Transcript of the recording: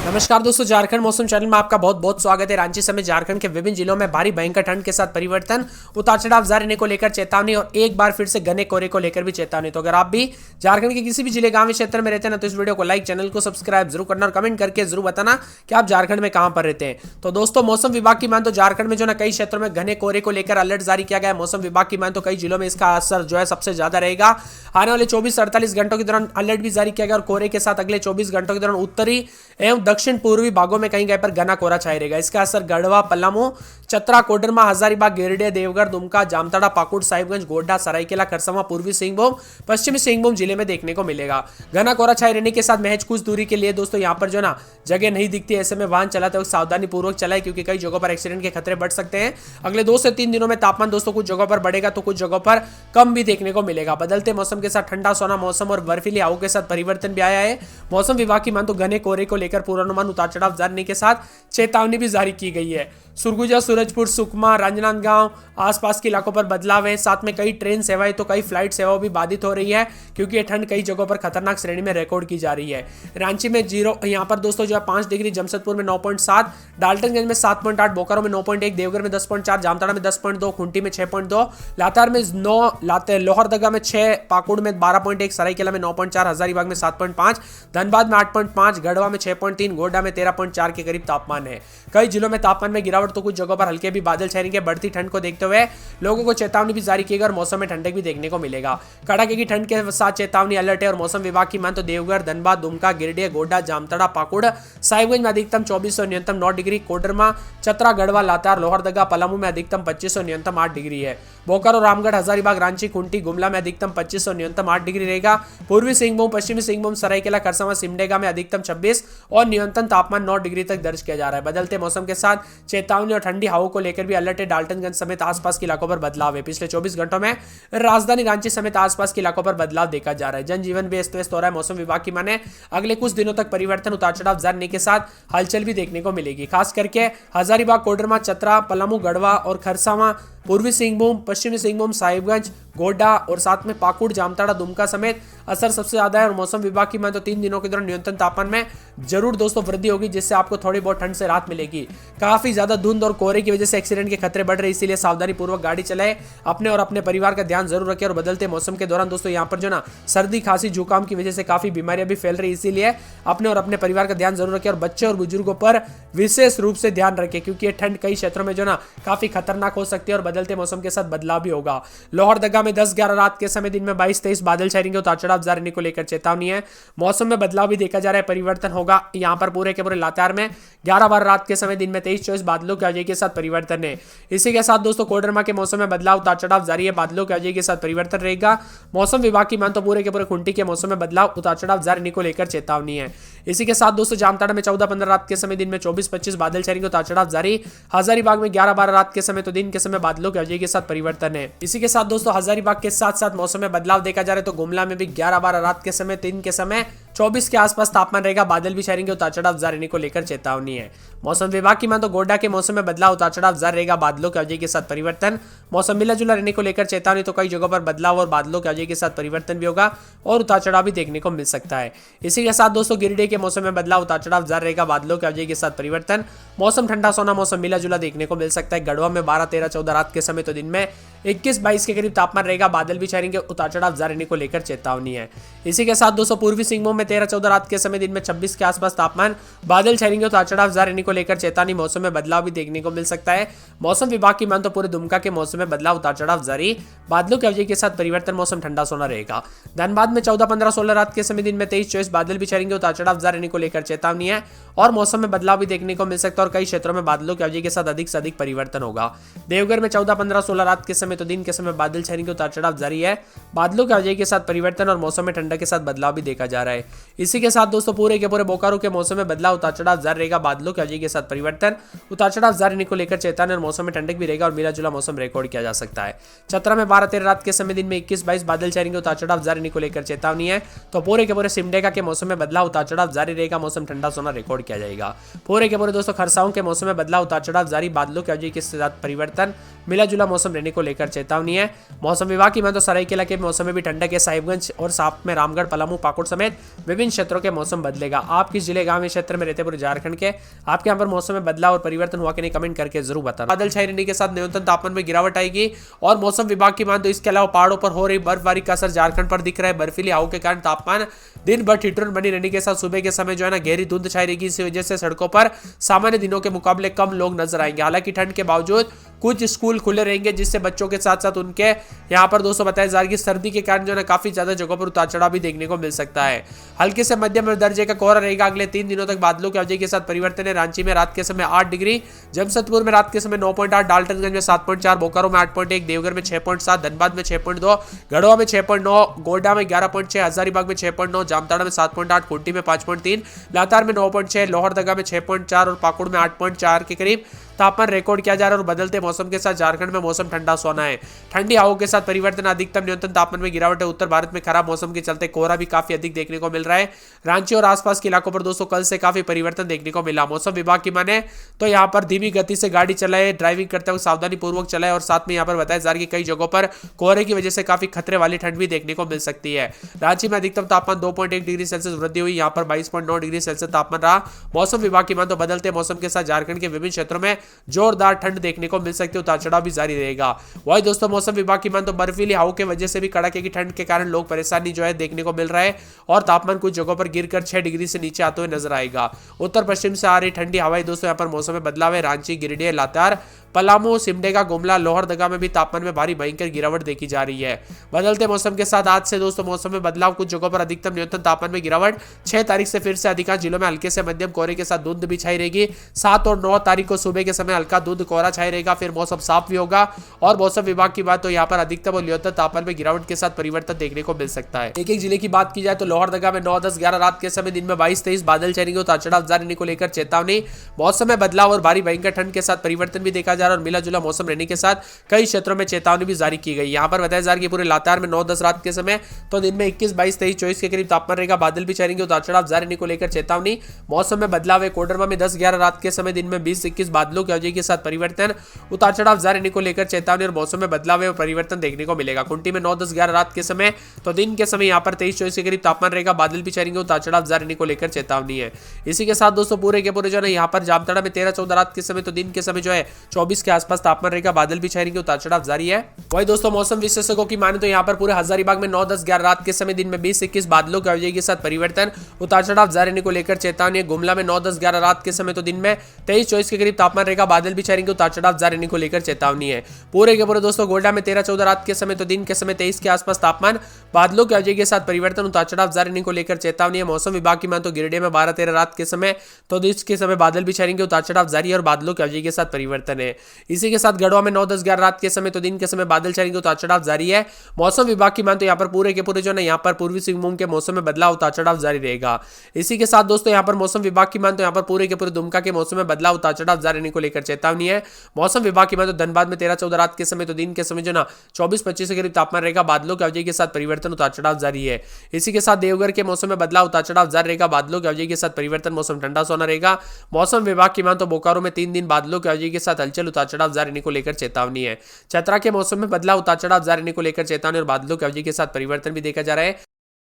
नमस्कार दोस्तों, झारखंड मौसम चैनल में आपका बहुत बहुत स्वागत है। रांची समेत झारखंड के विभिन्न जिलों में भारी भयंकर ठंड के साथ परिवर्तन, उतार चढ़ाव जारी रहने को लेकर चेतावनी और एक बार फिर से घने कोहरे को लेकर भी चेतावनी। तो अगर आप भी झारखंड के किसी भी जिले गांव क्षेत्र में रहते हैं ना, तो इस वीडियो को लाइक, चैनल को सब्सक्राइब जरूर करना और कमेंट करके जरूर बताना कि आप झारखंड में कहां पर रहते हैं। तो दोस्तों, मौसम विभाग की मान तो झारखंड में जो ना कई क्षेत्रों में घने कोहरे को लेकर अलर्ट जारी किया गया है। मौसम विभाग की मान तो कई जिलों में इसका असर जो है सबसे ज्यादा रहेगा। आने वाले 24 से 48 घंटों के दौरान अलर्ट भी जारी किया गया और कोहरे के साथ अगले 24 घंटों के दौरान उत्तरी एवं दक्षिण पूर्वी भागों में कहीं पर घना कोहरा छाया रहेगा। इसका असर गढ़वा, पलामू, चतरा, कोडरमा, हजारीबाग, गिरिडीह, देवघर, दुमका, जामताड़ा, पाकुड़, साहिबगंज, गोड्डा, सरायकेला, खरसावां, पूर्वी सिंहभूम, पश्चिमी सिंहभूम जिले में देखने को मिलेगा। घना कोहरा छाए रहने के साथ महज कुछ दूरी के लिए दोस्तों यहाँ पर जो ना जगह नहीं दिखती, ऐसे में वाहन चलाते वक्त सावधानी पूर्वक चलाए, क्योंकि कई जगहों पर एक्सीडेंट के खतरे बढ़ सकते हैं। अगले 2 से 3 दिनों में तापमान दोस्तों कुछ जगहों पर बढ़ेगा तो कुछ जगहों पर कम भी देखने को मिलेगा। बदलते मौसम के साथ ठंडा सोना मौसम और बर्फीली हवाओं के साथ परिवर्तन भी आया है। मौसम विभाग की मान तो घने कोहरे को लेकर पूर्वानुमान, उतार चढ़ाव जारी के साथ चेतावनी भी जारी की गई है। सुरगुजा, सूरजपुर, सुकमा, राजनांदगांव आसपास के इलाकों पर बदलाव है। साथ में कई ट्रेन सेवाएं तो कई फ्लाइट सेवाएं भी बाधित हो रही है, क्योंकि यह ठंड कई जगहों पर खतरनाक श्रेणी में रिकॉर्ड की जा रही है। रांची में 0 यहाँ पर दोस्तों जो है 5 डिग्री, जमशेदपुर में 9.7, डाल्टनगंज में 7.8, बोकारो में 9.1, देवघर में 10.4, जामताड़ा में 10.2, खूंटी में 6.2, लातेहार में 9, लोहरदगा में 6, पाकुड़ में 12.1, सरायकेला में 9.4, हजारीबाग में 7.5, धनबाद में 8.5, गढ़वा में 6.3, गोड्डा में 13.4 के करीब तापमान है। कई जिलों में तापमान में गिरावट तो कुछ जगहों पर हल्के भी बादल छाएंगे। बढ़ती ठंड को देखते हुए लोगों को चेतावनी भी जारी की गई और मौसम में ठंडक भी देखने को मिलेगा। कड़ाके की ठंड के साथ चेतावनी अलर्ट है और मौसम विभाग की मान तो देवघर, धनबाद, दुमका, गिरिडीह, गोड्डा, जामताड़ा, पाकुड़, साहिबगंज में अधिकतम 24 और न्यूनतम 9 डिग्री, कोडरमा, चतरा, गढ़वा, लातेहार, लोहरदगा, पलामू में अधिकतम 25 और न्यूनतम 8 डिग्री है। बोकारो, रामगढ़, हजारीबाग, रांची, कुंटी, गुमला में अधिकतम 25 और न्यूनतम 8 डिग्री रहेगा। पूर्वी सिंहभूम, पश्चिमी सिंहभूम, सरायकेला, खरसावां, सिमडेगा में अधिकतम 26 और न्यूनतम तापमान 9 डिग्री तक दर्ज किया जा रहा है। बदलते मौसम के साथ चेतावनी और ठंडी हवाओं को लेकर भी अलर्ट है। डाल्टनगंज समेत आसपास के इलाकों पर बदलाव है। पिछले 24 घंटों में राजधानी रांची समेत आसपास के इलाकों पर बदलाव देखा जा रहा है। जनजीवन भी अस्त व्यस्त हो रहा है। मौसम विभाग की माने अगले कुछ दिनों तक परिवर्तन, उतार चढ़ाव जारी के साथ हलचल भी देखने को मिलेगी। खास करके हजारीबाग, कोडरमा, चतरा, पलामू, गढ़वा और खरसावां, पूर्वी सिंहभूम, पश्चिमी सिंहभूम, साहिबगंज, गोड्डा और साथ में पाकुड़, जामताड़ा, दुमका समेत असर सबसे ज्यादा है। और मौसम विभाग की मान तो 3 दिनों के दौरान न्यूनतम तापमान में जरूर दोस्तों वृद्धि होगी, जिससे आपको थोड़ी बहुत ठंड से राहत मिलेगी। काफी ज्यादा धुंध और कोहरे की वजह से एक्सीडेंट के खतरे बढ़ रहे हैं, इसीलिए सावधानी पूर्वक गाड़ी चलाए, अपने और अपने परिवार का ध्यान जरूर रखें। और बदलते मौसम के दौरान दोस्तों यहाँ पर जो ना सर्दी, खांसी, जुकाम की वजह से काफी बीमारियां भी फैल रही है, इसीलिए अपने और अपने परिवार का ध्यान जरूर रखें। और बच्चे और बुजुर्गों पर विशेष रूप से ध्यान रखें, क्योंकि ये ठंड कई क्षेत्रों में जो ना काफी खतरनाक हो सकती है और बदलते मौसम के साथ बदलाव भी होगा। लोहरदगा में 10-11 रात के समय, दिन में 22-23 बादल छाएंगे। उतार चढ़ाव जारी रहने को लेकर चेतावनी है। मौसम में बदलाव भी देखा जा रहा है, परिवर्तन होगा। यहाँ पर पूरे के पूरे लातेहार में 11-12 रात के समय, दिन में 23-24 बादलों की आवाजाही के साथ परिवर्तन है। इसी के साथ दोस्तों कोडरमा के मौसम में बदलाव, उतार चढ़ाव जारी है, बादलों की आवाजाही के साथ परिवर्तन रहेगा। मौसम विभाग की मान तो पूरे के पूरे खूंटी के मौसम में बदलाव, उतार चढ़ाव जारी रहने को लेकर चेतावनी है। इसी के साथ दोस्तों जामताड़ा में 14-15 रात के समय, दिन में 24-25 बादल छाएंगे। उतार चढ़ाव जारी। हजारीबाग में 11-12 रात के समय, तो दिन के समय बादलों की आवाजाही के साथ परिवर्तन है। इसी के साथ दोस्तों हजारीबाग के साथ साथ मौसम में बदलाव देखा जा रहा है। तो गुमला में भी 11-12 रात के समय, दिन के समय 24 के आसपास तापमान रहेगा। बादल भी छाएंगे। उतार चढ़ाव जारी रहने को लेकर चेतावनी है। मौसम विभाग की मान तो गोड्डा के मौसम में बदलाव, उतार चढ़ाव जारी रहेगा, बादलों की आवाजाही के साथ परिवर्तन। मौसम मिला जुला रहने को लेकर चेतावनी, तो कई जगहों पर बदलाव और बादलों की आवाजाही के साथ परिवर्तन भी होगा और उतार चढ़ाव भी देखने को मिल सकता है। इसी के साथ दोस्तों गिरिडीह के मौसम में बदलाव, उतार चढ़ाव जारी रहेगा, बादलों की आवाजाही के साथ परिवर्तन। मौसम ठंडा सोना मौसम मिला जुला देखने को मिल सकता है। गढ़वा में 12-13-14 रात के समय, तो दिन में 21-22 के करीब तापमान रहेगा। बादल भी छाएंगे। उतार चढ़ाव जारी रहने को लेकर चेतावनी है। इसी के साथ दोस्तों पूर्वी सिंहभूम में 13-14 रात के समय, दिन में 26 के आसपास तापमान, बादल छाएंगे। उतार चढ़ाव जारी रहने को लेकर चेतावनी। मौसम में बदलाव भी देखने को मिल सकता है। मौसम विभाग की मान तो पूरे दुमका के मौसम में बदलाव, उतार चढ़ाव जारी, बादलों की आवाजाही के साथ परिवर्तन। मौसम ठंडा सोना रहेगा। धनबाद में 14-15-16 रात के समय, दिन में 23-24 बादल भी छाएंगे। उतार चढ़ाव जारी रहने को लेकर चेतावनी है और मौसम में बदलाव भी देखने को मिल सकता है और कई क्षेत्रों में बादलों की आवाजाही के साथ अधिक से अधिक परिवर्तन होगा। देवघर में 14-15-16 रात के समय, तो दिन के समय बादल छाएंगे। उतार चढ़ाव जारी है, बादलों की आवाजाही के साथ परिवर्तन और मौसम में ठंडक के साथ बदलाव भी देखा जा रहा है। इसी के साथ दोस्तों पूरे के पूरे बोकारो के मौसम में बदलाव, उतार चढ़ाव जारी रहेगा, बादलों की आवाजाही के साथ परिवर्तन। उतार चढ़ाव जारी रहने को लेकर चेतावनी और मौसम में ठंडक भी रहेगा और मिला जुला मौसम रिकॉर्ड किया जा सकता है। चतरा में 12-13 रात के समय, दिन में 21-22 बादल छाएंगे। उतार चढ़ाव जारी रहने को लेकर चेतावनी है। तो पूरे के पूरे सिमडेगा के मौसम में बदलाव, उतार चढ़ाव जारी रहेगा, मौसम ठंडा सोना रिकॉर्ड किया जाएगा। पूरे के पूरे दोस्तों खरसावां के मौसम में बदलाव, उतार चढ़ाव जारी, बादलों की आवाजाही के साथ परिवर्तन, मिला जुला मौसम रहने को लेकर चेतावनी है। मौसम विभाग की मान तो सरायकेला के मौसम में भी ठंडक है। साहिबगंज और साथ में रामगढ़, पलामू, पाकुड़ समेत विभिन्न क्षेत्रों के मौसम बदलेगा। आप किस जिले गांव क्षेत्र में रहते पूरे झारखंड के, आपके यहाँ पर मौसम में बदलाव और परिवर्तन हुआ कि नहीं, कमेंट करके जरूर बताना। बादल छाए रहने के साथ न्यूनतम तापमान में गिरावट आएगी और मौसम विभाग की मान तो इसके अलावा पहाड़ों पर हो रही बर्फबारी का असर झारखंड पर दिख रहा है। बर्फीली हवाओं के कारण तापमान दिन भर ठिठुरन बनी रहने के साथ सुबह के समय जो है ना गहरी धुंध छाई रहेगी। इसी वजह से सड़कों पर सामान्य दिनों के मुकाबले कम लोग नजर आएंगे। हालांकि ठंड के बावजूद कुछ स्कूल खुले रहेंगे, जिससे बच्चों के साथ साथ उनके यहाँ पर दोस्तों बताया जा रहा है कि सर्दी के कारण जो है काफी ज्यादा जगहों पर उतार चढ़ाव भी देखने को मिल सकता है। हल्के से मध्यम दर्जे का कोहरा रहेगा। अगले 3 दिनों तक बादलों की अवधि के साथ परिवर्तन है। रांची में रात के समय 8 डिग्री, जमशेदपुर में रात के समय 9.8, डाल्टनगंज में 7.4, बोकारो में 8.1, देवघर में 6.7, धनबाद में 6.2, गढ़वा में 6.9, गोड्डा में 11.6, हजारीबाग में 6.9, जामताड़ा में 7.8, खूंटी में 5.3, लातार में 9.6, लोहरदगा में 6.4 और पाकुड़ में 8.4 के करीब तापमान रिकॉर्ड किया जा रहा है। और बदलते मौसम के साथ झारखंड में मौसम ठंडा सोना है। ठंडी हवाओं के साथ परिवर्तन, अधिकतम न्यूनतम तापमान में गिरावट है। उत्तर भारत में खराब मौसम के चलते कोहरा भी काफी अधिक देखने को मिल रहा है। रांची और आसपास के इलाकों पर दोस्तों कल से काफी परिवर्तन देखने को मिला। मौसम विभाग की माने तो यहाँ पर धीमी गति से गाड़ी चलाए, ड्राइविंग करते वक्त सावधानी पूर्वक चलाए और साथ में यहाँ पर बताया जा रहा है कि कई जगहों पर कोहरे की वजह से काफी खतरे वाली ठंड भी देखने को मिल सकती है। रांची में अधिकतम तापमान 2.1 डिग्री सेल्सियस वृद्धि हुई, यहाँ पर 22.9 डिग्री सेल्सियस तापमान रहा। मौसम विभाग की मान तो बदलते मौसम के साथ झारखंड के विभिन्न क्षेत्रों में जोरदार ठंड देखने को मिल सकती है। उतार चढ़ाव भी जारी रहेगा। वही दोस्तों मौसम विभाग की मान तो बर्फीली हवाओं की वजह से भी कड़ाके की ठंड के कारण लोग परेशानी जो है देखने को मिल रहा है और तापमान कुछ जगहों पर गिरकर 6 डिग्री से नीचे आते हुए नजर आएगा। उत्तर पश्चिम से आ रही ठंडी हवाएं दोस्तों यहाँ पर मौसम में बदलाव है। रांची, गिरिडीह, लातेहार, पलामू, सिमडेगा, गुमला, लोहरदगा में भी तापमान में भारी भयंकर गिरावट देखी जा रही है। बदलते मौसम के साथ आज से दोस्तों मौसम में बदलाव, कुछ जगहों पर अधिकतम न्यूनतम तापमान में गिरावट। 6 तारीख से फिर से अधिकांश जिलों में हल्के से मध्यम कोहरे के साथ धुंध भी छाई रहेगी। 7 और 9 तारीख को सुबह के समय हल्का धुंध कोहरा छाई रहेगा, फिर मौसम साफ भी होगा। और मौसम विभाग की बात तो यहाँ पर अधिकतम और न्यूनतम तापमान में गिरावट के साथ परिवर्तन देखने को मिल सकता है। एक एक जिले की बात की जाए तो लोहरदगा में 9, 10, 11 रात के समय, दिन में 22, 23 बादल छाएंगे। उतार चढ़ाव जारी रहने को लेकर चेतावनी। मौसम में बदलाव और भारी भयंकर ठंड के साथ परिवर्तन भी देखा जा रहा है और मिला जुला मौसम रहने के साथ कई क्षेत्रों में चेतावनी भी जारी की गई। यहाँ पर बताया जा रहा है कि पूरे लातेहार में 9, 10 रात के समय तो दिन में 21, 22, 23, 24 के करीब तापमान रहेगा। बादल भी छाएंगे। उतार चढ़ाव जारी रहने को लेकर चेतावनी। मौसम में बदलाव है। कोडरमा में 10, 11 रात के समय, दिन में 20, 21 बादलों की अवधि के साथ परिवर्तन। उतार चढ़ाव जारी रहने को लेकर चेतावनी और मौसम में बदलाव है और परिवर्तन देखने को मिलेगा। खूंटी में 9, 10, 11 रात के समय तो दिन के समय यहाँ पर 23, 24 के करीब तापमान रहेगा। बादल भी छाएंगे। उतार चढ़ाव जारी रहने को लेकर चेतावनी है। इसी के साथ दोस्तों पूरे के पूरे जो है यहाँ पर जामताड़ा में 13, 14 रात के समय तो दिन के समय जो है 24 के आसपास तापमान रहेगा। बादल भी छाएंगे। उतार चढ़ाव जारी है। वही दोस्तों मौसम विशेषज्ञों की माने तो यहाँ पर पूरे हजारीबाग में 9, 10, 11 रात के समय, दिन में 20, 21 बादलों की अवधि के साथ परिवर्तन। उतार चढ़ाव जारी रहने को लेकर चेतावनी। गुमला में 9, 10, 11 रात के समय तो दिन में 23, 24 के करीब तापमान रहेगा। बादल भी छाएंगे। उतार चढ़ाव जारी रहने को लेकर चेतावनी है। पूरे के पूरे दोस्तों गोड्डा में 13, 14 रात के समय तो दिन के समय 23 के आसपास तापमान, बादलों की अवधि के साथ परिवर्तन। उतार चढ़ाव जारी रहने को लेकर चेतावनी है। मौसम विभाग की मान तो गिरिडीह में 12, 13 रात के समय तो दिन के समय बादल भी छाएंगे। उतार चढ़ाव जारी है और बादलों की अवधि के साथ परिवर्तन है। इसी के साथ गढ़वा में 9, 10, 11 रात के समय तो दिन के समय बादल छाएंगे। उतार चढ़ाव जारी है। मौसम विभाग की मान तो यहाँ पर पूरे के पूरे जो है यहाँ पर पूर्वी सिंहभूम के मौसम में बदलाव, उतार चढ़ाव जारी रहेगा। इसी के साथ दोस्तों यहाँ पर मौसम विभाग की मान तो यहाँ पर पूरे के पूरे दुमका के मौसम में बदलाव, उतार चढ़ाव जारी रहने को लेकर चेतावनी है। मौसम विभाग की मान तो धनबाद में 13, 14 रात के समय तो दिन के समय जो ना 24, 25 के करीब तापमान रहेगा। बादलों की अवधि के साथ परिवर्तन। उतार चढ़ाव जारी है। इसी के साथ देवघर के मौसम में बदलाव, उतार चढ़ाव जारी रहेगा। बादलों की अवधि के साथ परिवर्तन। मौसम ठंडा सोना रहेगा। मौसम विभाग की मान तो बोकारो में 3 दिन बादलों की अवधि के साथ हलचल। उतार चढ़ाव जारी रहने को लेकर चेतावनी है। चतरा के मौसम में बदलाव, उतार चढ़ाव जारी रहने को लेकर चेतावनी और बादलों की अवधि के साथ परिवर्तन भी देखा जा रहा है।